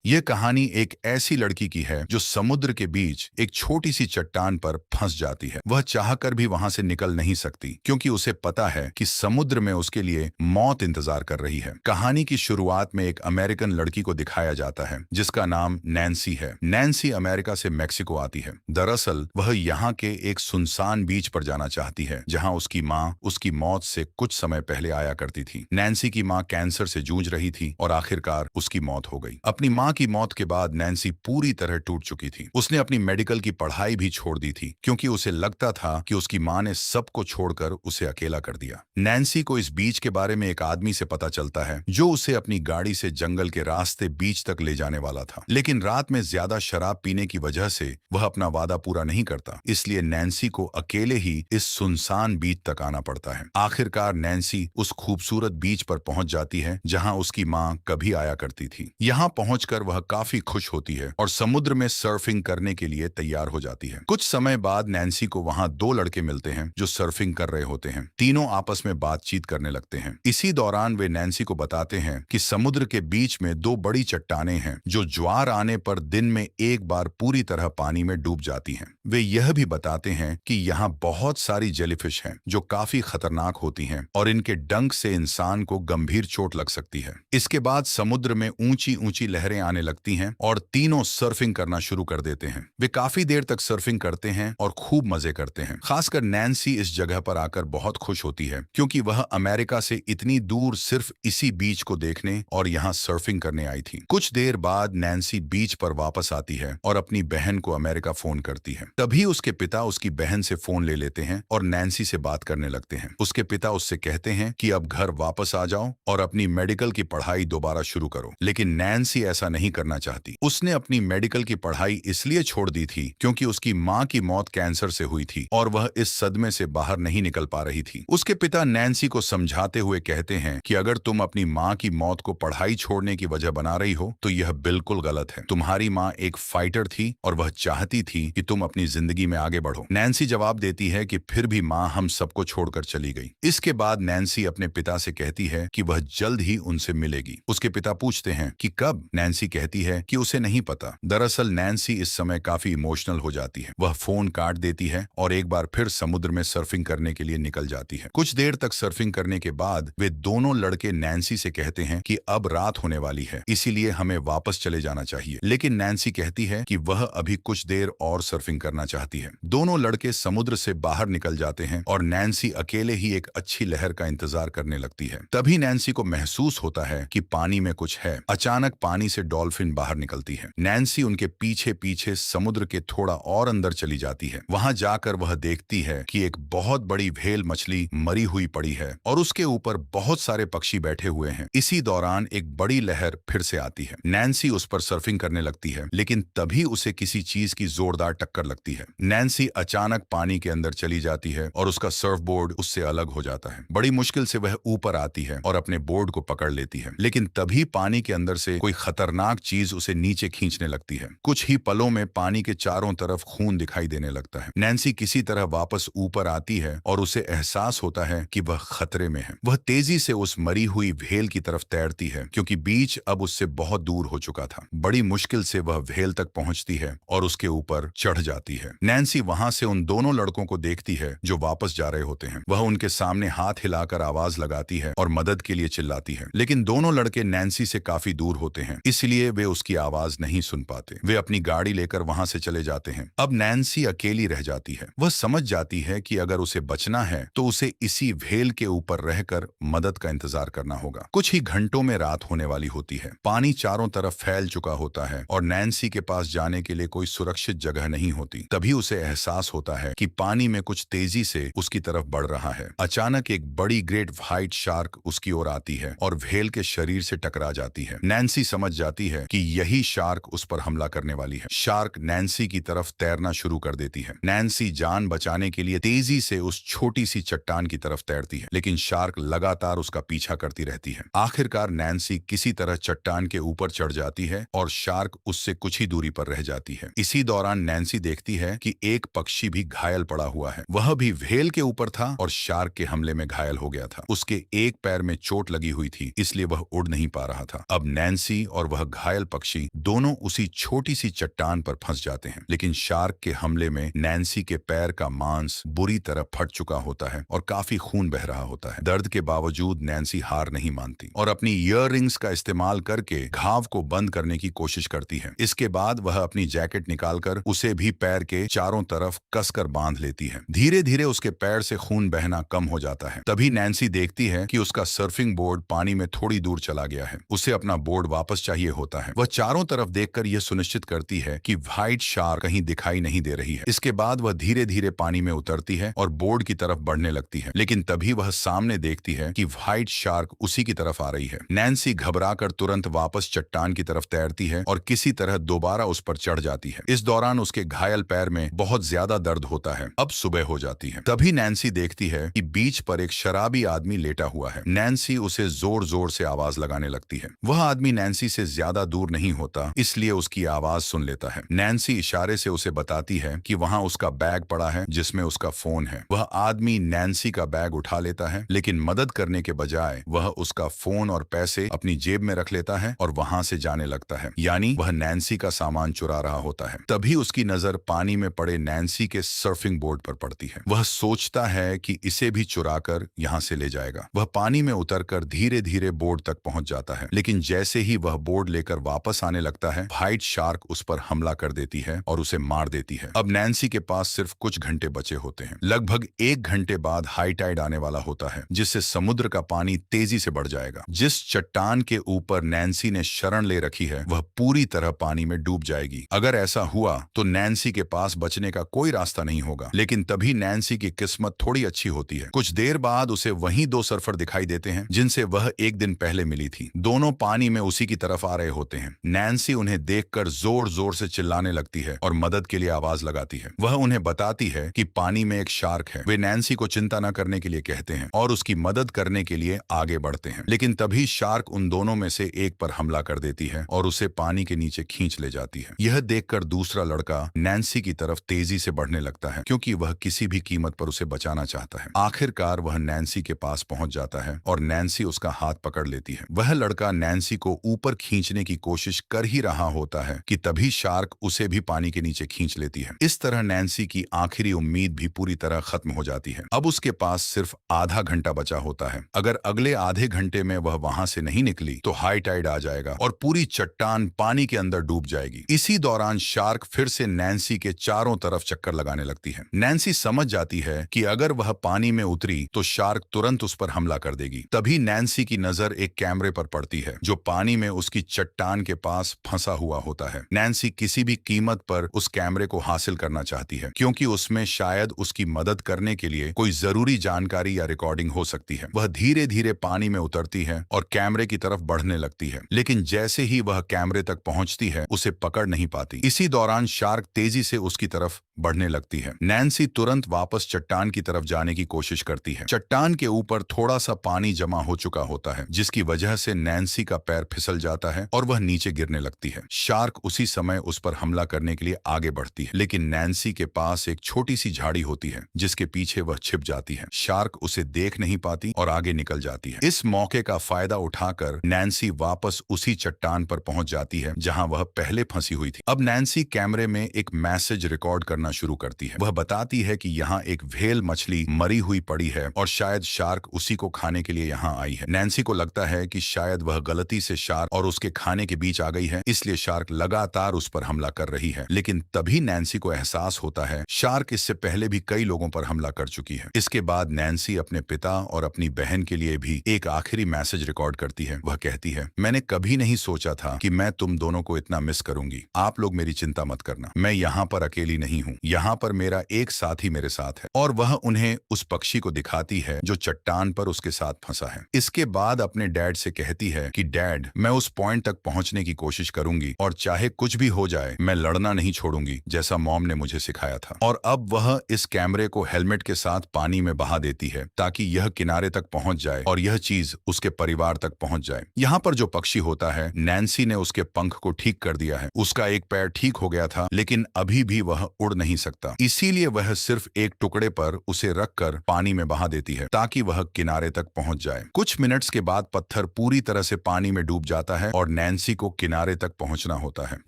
ये कहानी एक ऐसी लड़की की है जो समुद्र के बीच एक छोटी सी चट्टान पर फंस जाती है। वह चाहकर भी वहां से निकल नहीं सकती क्योंकि उसे पता है कि समुद्र में उसके लिए मौत इंतजार कर रही है। कहानी की शुरुआत में एक अमेरिकन लड़की को दिखाया जाता है जिसका नाम नैन्सी है। नैन्सी अमेरिका से मेक्सिको आती है। दरअसल वह यहाँ के एक सुनसान बीच पर जाना चाहती है जहाँ उसकी माँ उसकी मौत से कुछ समय पहले आया करती थी। नैन्सी की माँ कैंसर से जूझ रही थी और आखिरकार उसकी मौत हो गई। अपनी माँ की मौत के बाद नैन्सी पूरी तरह टूट चुकी थी। उसने अपनी मेडिकल की पढ़ाई भी छोड़ दी थी क्योंकि उसे लगता था कि उसकी माँ ने सबको छोड़कर उसे अकेला कर दिया। नैन्सी को इस बीच के बारे में एक आदमी से पता चलता है जो उसे अपनी गाड़ी से जंगल के रास्ते बीच तक ले जाने वाला था, लेकिन रात में ज्यादा शराब पीने की वजह से वह अपना वादा पूरा नहीं करता। इसलिए नैन्सी को अकेले ही इस सुनसान बीच तक आना पड़ता है। आखिरकार नैन्सी उस खूबसूरत बीच पर पहुंच जाती है जहां उसकी माँ कभी आया करती थी। यहाँ पहुंचकर वह काफी खुश होती है और समुद्र में सर्फिंग करने के लिए तैयार हो जाती है। कुछ समय बाद नैन्सी को वहां दो लड़के मिलते हैं जो सर्फिंग कर रहे होते हैं। तीनों आपस में बातचीत करने लगते हैं। इसी दौरान वे नैन्सी को बताते हैं कि समुद्र के बीच में दो बड़ी चट्टानें हैं जो ज्वार आने पर दिन में एक बार पूरी तरह पानी में डूब जाती हैं। वे यह भी बताते हैं कि यहाँ बहुत सारी जेलीफिश हैं जो काफी खतरनाक होती हैं और इनके डंक से इंसान को गंभीर चोट लग सकती है। इसके बाद समुद्र में ऊंची ऊंची लहरें आने लगती हैं और तीनों सर्फिंग करना शुरू कर देते हैं। वे काफी देर तक सर्फिंग करते हैं और खूब मजे करते हैं। खासकर नैन्सी इस जगह पर आकर बहुत खुश होती है क्योंकि वह अमेरिका से इतनी दूर सिर्फ इसी बीच को देखने और यहाँ सर्फिंग करने आई थी। कुछ देर बाद नैन्सी बीच पर वापस आती है और अपनी बहन को अमेरिका फोन करती है। तभी उसके पिता उसकी बहन से फोन ले लेते हैं और नैन्सी से बात करने लगते हैं। उसके पिता उससे कहते हैं कि अब घर वापस आ जाओ और अपनी मेडिकल की पढ़ाई दोबारा शुरू करो, लेकिन नैन्सी ऐसा नहीं करना चाहती। उसने अपनी मेडिकल की पढ़ाई इसलिए छोड़ दी थी क्योंकि उसकी माँ की मौत कैंसर से हुई थी और वह इस सदमे से बाहर नहीं निकल पा रही थी। उसके पिता नैन्सी को समझाते हुए कहते हैं कि अगर तुम अपनी माँ की मौत को पढ़ाई छोड़ने की वजह बना रही हो तो यह बिल्कुल गलत है। तुम्हारी माँ एक फाइटर थी और वह चाहती थी कि तुम अपनी जिंदगी में आगे बढ़ो। नैन्सी जवाब देती है कि फिर भी माँ हम सबको छोड़कर चली गई। इसके बाद नैन्सी अपने पिता से कहती है कि वह जल्द ही उनसे मिलेगी। उसके पिता पूछते हैं कि कब। नैन्सी कहती है कि उसे नहीं पता। दरअसल नैन्सी इस समय काफी इमोशनल हो जाती है। वह फोन काट देती है और एक बार फिर समुद्र में सर्फिंग करने के लिए निकल जाती है। कुछ देर तक सर्फिंग करने के बाद वे दोनों लड़के नैन्सी से कहते हैं कि अब रात होने वाली है, इसीलिए हमें वापस चले जाना चाहिए। लेकिन नैन्सी कहती है कि वह अभी कुछ देर और सर्फिंग करना चाहती है। दोनों लड़के समुद्र से बाहर निकल जाते हैं और नैन्सी अकेले ही एक अच्छी लहर का इंतजार करने लगती है। तभी नैन्सी को महसूस होता है कि पानी में कुछ है। अचानक पानी से डॉल्फिन बाहर निकलती है। नैन्सी उनके पीछे पीछे समुद्र के थोड़ा और अंदर चली जाती है। वहां जाकर वह देखती है कि एक बहुत बड़ी व्हेल मछली मरी हुई पड़ी है और उसके ऊपर बहुत सारे पक्षी बैठे हुए हैं। इसी दौरान एक बड़ी लहर फिर से आती है। नैन्सी उस पर सर्फिंग करने लगती है, लेकिन तभी उसे किसी चीज की जोरदार टक्कर लगती है। नैन्सी अचानक पानी के अंदर चली जाती है और उसका सर्फ बोर्ड उससे अलग हो जाता है। बड़ी मुश्किल से वह ऊपर आती है और अपने बोर्ड को पकड़ लेती है, लेकिन तभी पानी के अंदर से कोई खतरनाक चीज उसे नीचे खींचने लगती है। कुछ ही पलों में पानी के चारों तरफ खून दिखाई देने लगता है। नैन्सी किसी तरह वापस ऊपर आती है और उसे एहसास होता है कि वह खतरे में है। वह तेजी से उस मरी हुई व्हेल की तरफ तैरती है क्योंकि बीच अब उससे बहुत दूर हो चुका था। बड़ी मुश्किल से वह व्हेल तक पहुंचती है और उसके ऊपर चढ़ जाती है। नैन्सी वहां से उन दोनों लड़कों को देखती है जो वापस जा रहे होते हैं। वह उनके सामने हाथ हिलाकर आवाज लगाती है और मदद के लिए चिल्लाती है, लेकिन दोनों लड़के नैन्सी से काफी दूर होते हैं, इसलिए वे उसकी आवाज नहीं सुन पाते। वे अपनी गाड़ी लेकर वहां से चले जाते हैं। अब नैन्सी अकेली रह जाती है। वह समझ जाती है कि अगर उसे बचना है तो उसे इसी व्हेल के ऊपर रहकर मदद का इंतजार करना होगा। कुछ ही घंटों में रात होने वाली होती है। पानी चारों तरफ फैल चुका होता है और नैन्सी के पास जाने के लिए कोई सुरक्षित जगह नहीं होती। तभी उसे एहसास होता है कि पानी में कुछ तेजी से उसकी तरफ बढ़ रहा है। अचानक एक बड़ी ग्रेट व्हाइट शार्क उसकी ओर आती है और व्हेल के शरीर से टकरा जाती है। नैन्सी समझ जाती है कि यही शार्क उस पर हमला करने वाली है। शार्क नैन्सी की तरफ तैरना शुरू कर देती है। नैन्सी जान बचाने के लिए तेजी से उस छोटी सी चट्टान की तरफ तैरती है, लेकिन शार्क लगातार उसका पीछा करती रहती है। आखिरकार नैन्सी किसी तरह चट्टान के ऊपर चढ़ जाती है और शार्क उससे कुछ ही दूरी पर रह जाती है। इसी दौरान नैन्सी देखती है कि एक पक्षी भी घायल पड़ा हुआ है। वह भी व्हेल के ऊपर था और शार्क के हमले में घायल हो गया था। उसके एक पैर में चोट लगी हुई थी, इसलिए वह उड़ नहीं पा रहा था। अब नैन्सी और वह घायल पक्षी दोनों उसी छोटी सी चट्टान पर फंस जाते हैं। लेकिन शार्क के हमले में नैन्सी के पैर का मांस बुरी तरह फट चुका होता है और काफी खून बह रहा होता है। दर्द के बावजूद नैन्सी हार नहीं मानती और अपनी ईयररिंग्स का इस्तेमाल करके घाव को बंद करने की कोशिश करती है। इसके बाद वह अपनी जैकेट निकालकर उसे भी पैर के चारों तरफ कसकर बांध लेती है। धीरे धीरे उसके पैर से खून बहना कम हो जाता है। तभी नैन्सी देखती है कि उसका सर्फिंग बोर्ड पानी में थोड़ी दूर चला गया है। उसे अपना बोर्ड वापस चाहिए होता है। वह चारों तरफ देखकर यह सुनिश्चित करती है कि व्हाइट शार्क कहीं दिखाई नहीं दे रही है। इसके बाद वह धीरे धीरे पानी में उतरती है और बोर्ड की तरफ बढ़ने लगती है। लेकिन तभी वह सामने देखती है कि व्हाइट शार्क उसी की तरफ आ रही है। नैन्सी घबराकर तुरंत वापस चट्टान की तरफ तैरती है और किसी तरह दोबारा उस पर चढ़ जाती है। इस दौरान उसके घायल पैर में बहुत ज्यादा दर्द होता है। अब सुबह हो जाती है। तभी नैन्सी देखती है कि बीच पर एक शराबी आदमी लेटा हुआ है। नैन्सी उसे जोर जोर से आवाज लगाने लगती है। वह आदमी नैन्सी से ज्यादा दूर नहीं होता, इसलिए उसकी आवाज सुन लेता है। नैन्सी इशारे से उसे बताती है कि वहां उसका बैग पड़ा है जिसमें उसका फोन है। वह आदमी नैन्सी का बैग उठा लेता है, लेकिन मदद करने के बजाय वह उसका फोन और पैसे अपनी जेब में रख लेता है और वहां से जाने लगता है। यानी वह नैन्सी का सामान चुरा रहा होता है। तभी उसकी नजर पानी में पड़े नैन्सी के सर्फिंग बोर्ड पर पड़ती है। वह सोचता है कि इसे भी चुराकर यहाँ से ले जाएगा। वह पानी में उतरकर धीरे धीरे बोर्ड तक पहुंच जाता है। लेकिन जैसे ही वह बोर्ड लेकर वापस आने लगता है, व्हाइट शार्क उस पर हमला कर देती है और उसे मार देती है। अब नैन्सी के पास सिर्फ कुछ घंटे बचे होते हैं। लगभग 1 घंटे बाद हाई टाइड आने वाला होता है, जिससे समुद्र का पानी तेजी से बढ़ जाएगा। जिस चट्टान के ऊपर नैन्सी ने शरण ले रखी है वह पूरी तरह पानी में डूब जाएगी। अगर ऐसा हुआ तो नैन्सी के पास बचने का कोई रास्ता नहीं होगा। लेकिन तभी नैन्सी की किस्मत थोड़ी अच्छी होती है। कुछ देर बाद उसे वहीं 2 सर्फर दिखाई देते हैं जिनसे वह 1 दिन पहले मिली थी। दोनों पानी में उसी की तरफ आ रहे होते हैं। नैन्सी उन्हें देखकर जोर जोर से चिल्लाने लगती है और मदद के लिए आवाज लगाती है। वह उन्हें बताती है कि पानी में एक शार्क है। वे नैन्सी को चिंता न करने के लिए कहते हैं और उसकी मदद करने के लिए आगे बढ़ते हैं। लेकिन तभी शार्क उन दोनों में से एक पर हमला कर देती है और उसे पानी के नीचे खींच ले जाती है। यह देखकर दूसरा लड़का नैन्सी की तरफ तेजी से बढ़ने लगता है, क्योंकि वह किसी भी कीमत पर उसे बचाना चाहता है। आखिरकार वह नैन्सी के पास पहुंच जाता है और नैन्सी उसका हाथ पकड़ लेती है। वह लड़का नैन्सी को ऊपर खींचने की कोशिश कर ही रहा होता है कि तभी शार्क उसे भी पानी के नीचे खींच लेती है। इस तरह नैन्सी की आखिरी उम्मीद भी पूरी तरह खत्म हो जाती है। अब उसके पास सिर्फ आधा घंटा बचा होता है। अगर अगले आधे घंटे में वह वहां से नहीं निकली तो हाई टाइड आ जाएगा और पूरी चट्टान पानी के अंदर डूब जाएगी। इसी दौरान शार्क फिर से नैन्सी के चारों तरफ चक्कर लगाने लगती है। नैन्सी समझ जाती है कि अगर वह पानी में उतरी तो शार्क तुरंत उस पर हमला कर देगी। तभी नैन्सी की नजर एक कैमरे पर पड़ती है जो पानी में उसकी चट्टान के पास फंसा हुआ होता है। नैन्सी किसी भी कीमत पर उस कैमरे को हासिल करना चाहती है, क्योंकि उसमें शायद उसकी मदद करने के लिए कोई जरूरी जानकारी या रिकॉर्डिंग हो सकती है। वह धीरे धीरे पानी में उतरती है और कैमरे की तरफ बढ़ने लगती है। लेकिन जैसे ही वह कैमरे तक पहुंचती है उसे पकड़ नहीं पाती। इसी दौरान शार्क तेजी से उसकी तरफ बढ़ने लगती है। नैन्सी तुरंत वापस चट्टान की तरफ जाने की कोशिश करती है। चट्टान के ऊपर थोड़ा सा पानी जमा हो चुका होता है, जिसकी वजह से नैन्सी का पैर फिसल जाता है और वह नीचे गिरने लगती है। शार्क उसी समय उस पर हमला करने के लिए आगे बढ़ती है, लेकिन नैन्सी के पास एक छोटी सी झाड़ी होती है जिसके पीछे वह छिप जाती है। शार्क उसे देख नहीं पाती और आगे निकल जाती है। इस मौके का फायदा उठाकर नैन्सी वापस उसी चट्टान पर पहुंच जाती है जहां वह पहले फंसी हुई थी। अब नैन्सी कैमरे में एक मैसेज रिकॉर्ड करना शुरू करती है। वह बताती है कि यहाँ एक व्हेल मछली मरी हुई पड़ी है और शायद शार्क उसी को खाने के लिए यहाँ आई है। नैन्सी को लगता है कि शायद वह गलती से शार्क और उसके खाने के बीच आ गई है, इसलिए शार्क लगातार उस पर हमला कर रही है। लेकिन तभी नैन्सी को एहसास होता है शार्क इससे पहले भी कई लोगों पर हमला कर चुकी है। इसके बाद नैन्सी अपने पिता और अपनी बहन के लिए भी एक आखिरी मैसेज रिकॉर्ड करती है। वह कहती है, मैंने कभी नहीं सोचा था कि मैं तुम दोनों को इतना मिस करूंगी। आप लोग मेरी चिंता मत करना, मैं यहाँ पर अकेली नहीं हूँ। यहाँ पर मेरा एक साथी मेरे साथ है। और वह उन्हें उस पक्षी को दिखाती है जो चट्टान पर उसके साथ फंसा है। इसके बाद अपने डैड से कहती है कि डैड, मैं उस पॉइंट तक पहुंचने की कोशिश करूंगी और चाहे कुछ भी हो जाए मैं लड़ना नहीं छोड़ूंगी, जैसा मॉम ने मुझे सिखाया था। और अब वह इस कैमरे को हेलमेट के साथ पानी में बहा देती है ताकि यह किनारे तक पहुंच जाए और यह चीज उसके परिवार तक पहुंच जाए। यहाँ पर जो पक्षी होता है, नैन्सी ने उसके पंख को ठीक कर दिया है। उसका एक पैर ठीक हो गया था, लेकिन अभी भी वह उड़ नहीं सकता, इसीलिए वह सिर्फ एक टुकड़े पर उसे रखकर पानी में बहा देती है ताकि वह किनारे तक पहुंच जाए। कुछ मिनट्स के बाद पत्थर पूरी तरह से पानी में डूब जाता है और नैन्सी को किनारे तक पहुंचना होता है,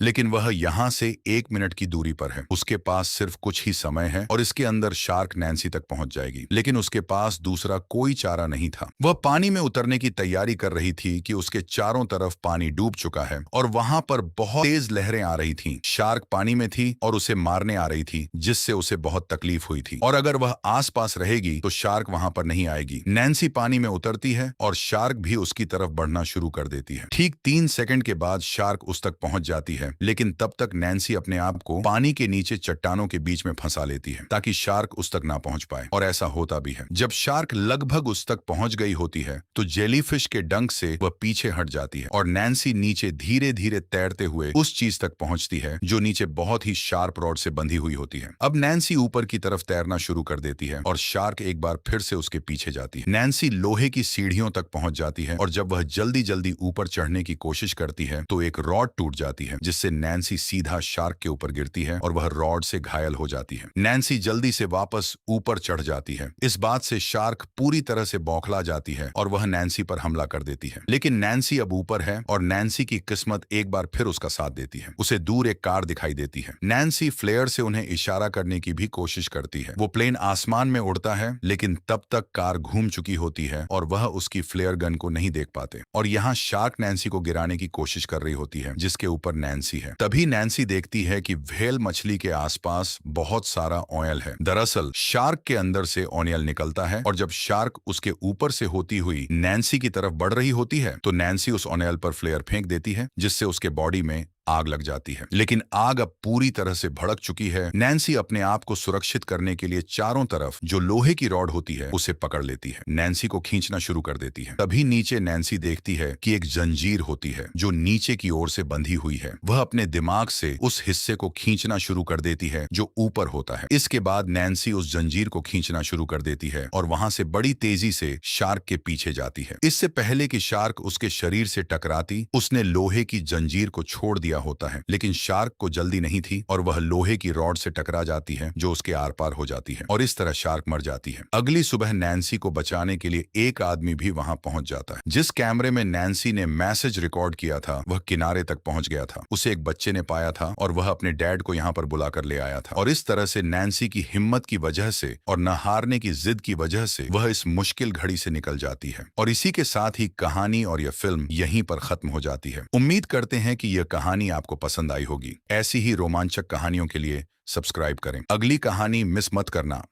लेकिन वह यहाँ से 1 मिनट की दूरी पर है। उसके पास सिर्फ कुछ ही समय है और इसके अंदर शार्क नैन्सी तक पहुंच जाएगी, लेकिन उसके पास दूसरा कोई चारा नहीं था। वह पानी में उतरने की तैयारी कर रही थी कि उसके चारों तरफ पानी डूब चुका है और वहां पर बहुत तेज लहरें आ रही थीं। शार्क पानी में थी और उसे मारने आ रही थी, जिससे उसे बहुत तकलीफ हुई थी, और अगर वह आसपास रहेगी तो शार्क वहां पर नहीं आएगी। नैन्सी पानी में उतरती है और शार्क भी उसकी तरफ बढ़ना शुरू कर देती है। ठीक 3 सेकंड के बाद शार्क उस तक पहुंच जाती है, लेकिन तब तक नैन्सी अपने आप को पानी के नीचे चट्टानों के बीच में फंसा लेती है ताकि शार्क उस तक ना पहुंच पाए, और ऐसा होता भी है। जब शार्क लगभग उस तक पहुंच गई होती है तो जेलीफिश के डंक से वह पीछे हट जाती है और नैन्सी नीचे धीरे धीरे तैरते हुए उस चीज तक पहुंचती है जो नीचे बहुत ही शार्प रॉड से बंधी हुई होती है। अब नैन्सी ऊपर की तरफ तैरना शुरू कर देती है और शार्क एक बार फिर से उसके पीछे जाती है। नैन्सी लोहे की सीढ़ियों तक पहुंच जाती है और जब वह जल्दी जल्दी ऊपर चढ़ने की कोशिश करती है तो एक रॉड टूट जाती है, जिससे नैन्सी सीधा शार्क के ऊपर गिरती है और वह रॉड से घायल हो जाती है। नैन्सी जल्दी से वापस ऊपर चढ़ जाती है। इस बात से शार्क पूरी तरह से बौखला जाती है और वह नैन्सी पर हमला कर देती है, लेकिन नैन्सी अब ऊपर है और नैन्सी की किस्मत एक बार फिर उसका साथ देती है। उसे दूर एक कार दिखाई देती है। नैन्सी फ्लेयर से उन्हें इशारा करने की भी कोशिश करती है। वो प्लेन आसमान में उड़ता है, लेकिन तब तक कार घूम चुकी होती है और वह उसकी फ्लेयर गन को नहीं देख पाते, और यहाँ शार्क नैन्सी को गिराने की कोशिश कर रही होती है जिसके ऊपर नैन्सी है। तभी नैन्सी देखती है कि व्हेल मछली के आसपास बहुत सारा ऑयल है। दरअसल शार्क के अंदर से ऑयल निकलता है और जब शार्क उसके ऊपर से होती हुई नैन्सी की तरफ बढ़ रही होती है तो नैन्सी उस ऑयल पर फ्लेयर फेंक देती है, जिससे उसके बॉडी में आग लग जाती है। लेकिन आग अब पूरी तरह से भड़क चुकी है। नैन्सी अपने आप को सुरक्षित करने के लिए चारों तरफ जो लोहे की रॉड होती है उसे पकड़ लेती है। नैन्सी को खींचना शुरू कर देती है। तभी नीचे नैन्सी देखती है कि एक जंजीर होती है जो नीचे की ओर से बंधी हुई है। वह अपने दिमाग से उस हिस्से को खींचना शुरू कर देती है जो ऊपर होता है। इसके बाद नैन्सी उस जंजीर को खींचना शुरू कर देती है और वहां से बड़ी तेजी से शार्क के पीछे जाती है। इससे पहले कि शार्क उसके शरीर से टकराती, उसने लोहे की जंजीर को छोड़ दिया होता है, लेकिन शार्क को जल्दी नहीं थी और वह लोहे की रॉड से टकरा जाती है जो उसके आर पार हो जाती है, और इस तरह शार्क मर जाती है। अगली सुबह नैन्सी को बचाने के लिए एक आदमी भी वहां पहुंच जाता है। जिस कैमरे में नैन्सी ने मैसेज रिकॉर्ड किया था वह किनारे तक पहुंच गया था। उसे एक बच्चे ने पाया था और वह अपने डैड को यहाँ पर बुलाकर ले आया था, और इस तरह से नैन्सी की हिम्मत की वजह से और न हारने की जिद की वजह से वह इस मुश्किल घड़ी से निकल जाती है। और इसी के साथ ही कहानी और यह फिल्म यहीं पर खत्म हो जाती है। उम्मीद करते हैं कि यह कहानी आपको पसंद आई होगी। ऐसी ही रोमांचक कहानियों के लिए सब्सक्राइब करें। अगली कहानी मिस मत करना।